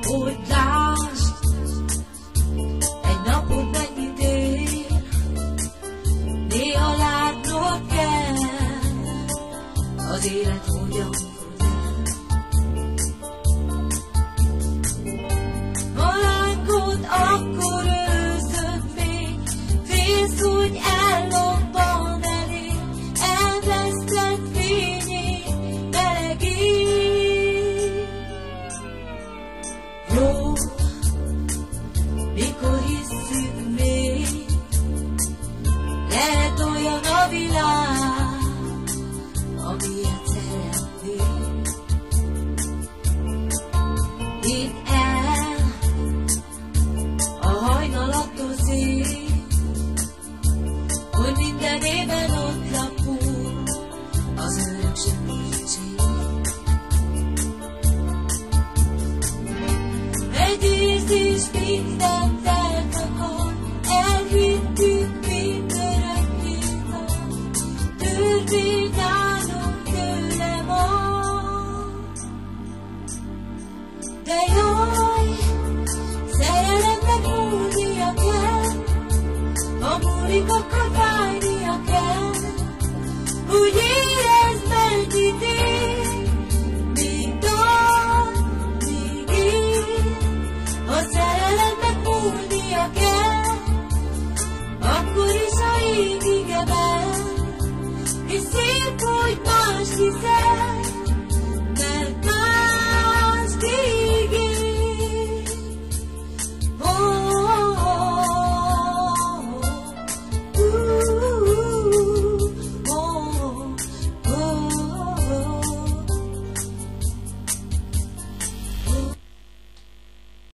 Hogy lásd, egy napot megnyitnél, néha látnod kell, az élet hogyan fut el. Ha lángod, akkor őrzöd még, félsz, hogy ellobban elé, elvesztett fényét melegít. Jó, mikor hisszük még, lehet olyan a világ, amilyet szeretnék. Hidd el, a hajnal attól szép, hogy minden évben ott lapul az örök segítség. Egy érzés mindent eltakar, elhittük mindörökké van, törvény állunk tőle van. De jaj, szerelemnek múlnia kell, ha múlik, akkor fájnia kell, úgy érezd, mennyit ér, még dal, még ér. Ha szerelemnek múlnia kell, akkor is a égig emel, és szép, hogy más hiszel.